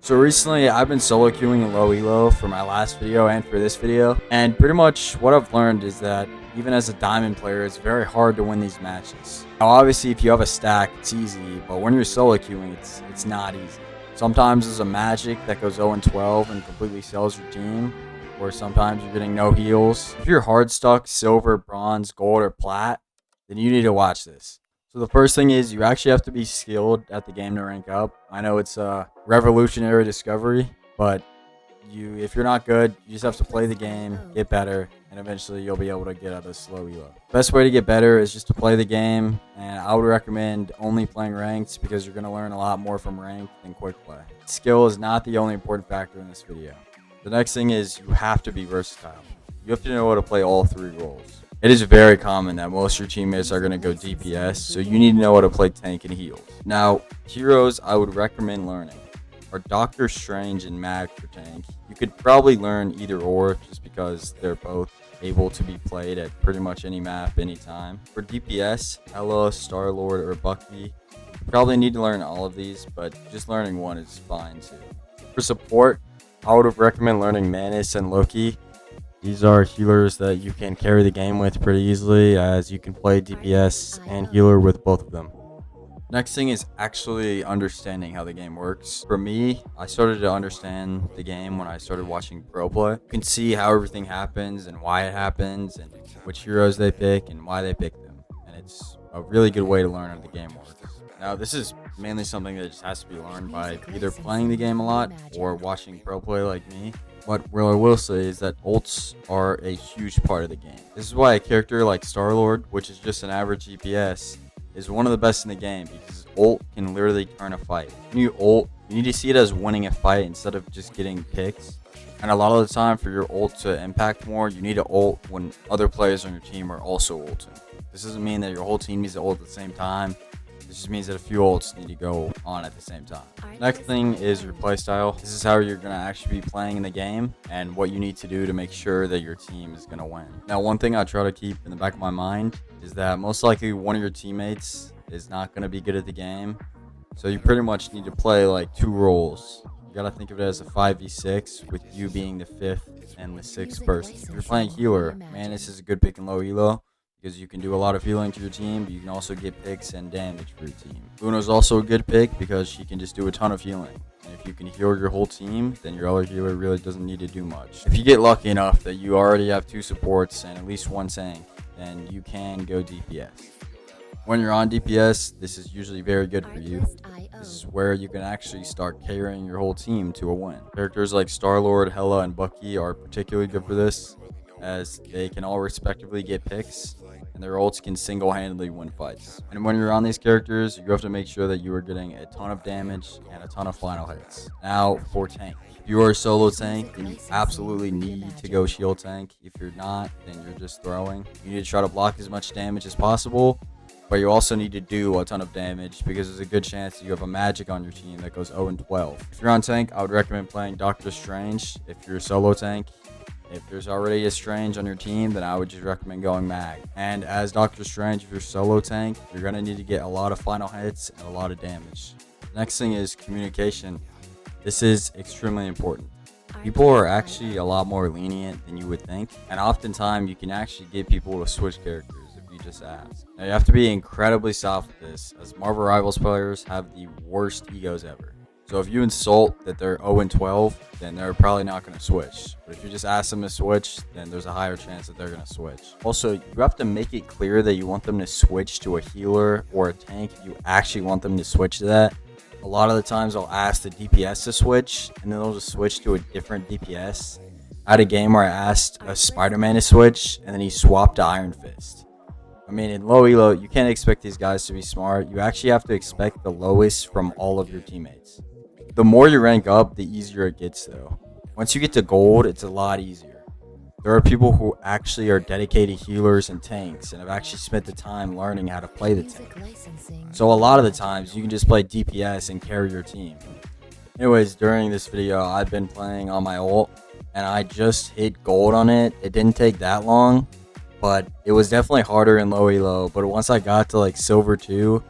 So recently I've been solo queuing in low elo for my last video and for this video, and pretty much what I've learned is that even as a diamond player, it's very hard to win these matches. Now obviously if you have a stack, it's easy, but when you're solo queuing, it's not easy. Sometimes there's a magic that goes 0-12 and completely sells your team, or sometimes you're getting no heals. If you're hard stuck silver, bronze, gold, or plat, then you need to watch this. So the first thing is you actually have to be skilled at the game to rank up. I know it's a revolutionary discovery, but if you're not good, you just have to play the game, get better, and eventually you'll be able to get out of slow elo. Best way to get better is just to play the game, and I would recommend only playing ranked because you're going to learn a lot more from ranked than quick play. Skill is not the only important factor in this video. The next thing is you have to be versatile. You have to know how to play all three roles. It is very common that most of your teammates are going to go DPS, so you need to know how to play tank and heals. Now, heroes I would recommend learning are Doctor Strange and Mag for tank. You could probably learn either or just because they're both able to be played at pretty much any map, anytime. For DPS, Ella, Star-Lord, or Bucky, you probably need to learn all of these, but just learning one is fine too. For support, I would recommend learning Manus and Loki. These are healers that you can carry the game with pretty easily, as you can play DPS and healer with both of them. Next thing is actually understanding how the game works. For me, I started to understand the game when I started watching pro play. You can see how everything happens and why it happens and which heroes they pick and why they pick them. And it's a really good way to learn how the game works. Now, this is mainly something that just has to be learned by either playing the game a lot or watching pro play like me. What I will say is that ults are a huge part of the game. This is why a character like Star-Lord, which is just an average DPS, is one of the best in the game because ult can literally turn a fight. When you ult, you need to see it as winning a fight instead of just getting picks. And a lot of the time for your ult to impact more, you need to ult when other players on your team are also ulting. This doesn't mean that your whole team needs to ult at the same time. This just means that a few ults need to go on at the same time. Next thing is your playstyle. This is how you're going to actually be playing in the game and what you need to do to make sure that your team is going to win. Now, one thing I try to keep in the back of my mind is that most likely one of your teammates is not going to be good at the game. So you pretty much need to play like two roles. You got to think of it as a 5v6 with you being the 5th and the 6th person. If you're playing healer, man, this is a good pick in low elo, because you can do a lot of healing to your team, but you can also get picks and damage for your team. Luna's also a good pick because she can just do a ton of healing. And if you can heal your whole team, then your other healer really doesn't need to do much. If you get lucky enough that you already have 2 supports and at least 1 tank, then you can go DPS. When you're on DPS, this is usually very good for you. This is where you can actually start carrying your whole team to a win. Characters like Star-Lord, Hela, and Bucky are particularly good for this, as they can all respectively get picks, and their ults can single-handedly win fights. And when you're on these characters, you have to make sure that you are getting a ton of damage and a ton of final hits. Now, for tank. If you are a solo tank, then you absolutely need to go shield tank. If you're not, then you're just throwing. You need to try to block as much damage as possible, but you also need to do a ton of damage because there's a good chance that you have a magic on your team that goes 0-12. If you're on tank, I would recommend playing Doctor Strange. If you're a solo tank, if there's already a Strange on your team, then I would just recommend going Mag. And as Doctor Strange, if you're solo tank, you're going to need to get a lot of final hits and a lot of damage. Next thing is communication. This is extremely important. People are actually a lot more lenient than you would think, and oftentimes you can actually get people to switch characters if you just ask. Now you have to be incredibly soft with this, as Marvel Rivals players have the worst egos ever. So if you insult that they're 0-12, then they're probably not going to switch. But if you just ask them to switch, then there's a higher chance that they're going to switch. Also, you have to make it clear that you want them to switch to a healer or a tank if you actually want them to switch to that. A lot of the times I'll ask the DPS to switch, and then they'll just switch to a different DPS. I had a game where I asked a Spider-Man to switch, and then he swapped to Iron Fist. I mean, in low elo, you can't expect these guys to be smart. You actually have to expect the lowest from all of your teammates. The more you rank up, the easier it gets though. Once you get to gold, it's a lot easier. There are people who actually are dedicated healers and tanks and have actually spent the time learning how to play the tank. So a lot of the times, you can just play DPS and carry your team. Anyways, during this video, I've been playing on my ult, and I just hit gold on it. It didn't take that long, but it was definitely harder in low elo. But once I got to like silver 2,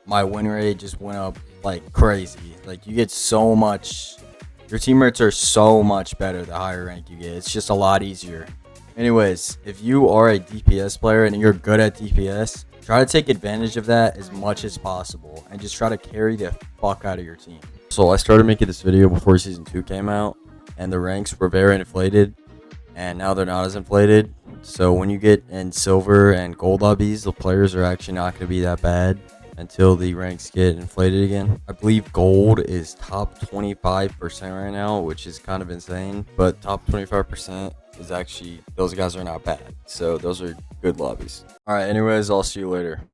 my win rate just went up like crazy. Like you get so much Your teammates are so much better the higher rank you get. It's just a lot easier. Anyways, if you are a DPS player and you're good at DPS, try to take advantage of that as much as possible and just try to carry the fuck out of your team. So I started making this video before Season 2 came out, and the ranks were very inflated, and now they're not as inflated. So when you get in silver and gold lobbies, the players are actually not going to be that bad until the ranks get inflated again. I believe gold is top 25% right now, which is kind of insane, but top 25% is actually, those guys are not bad. So those are good lobbies. All right, anyways, I'll see you later.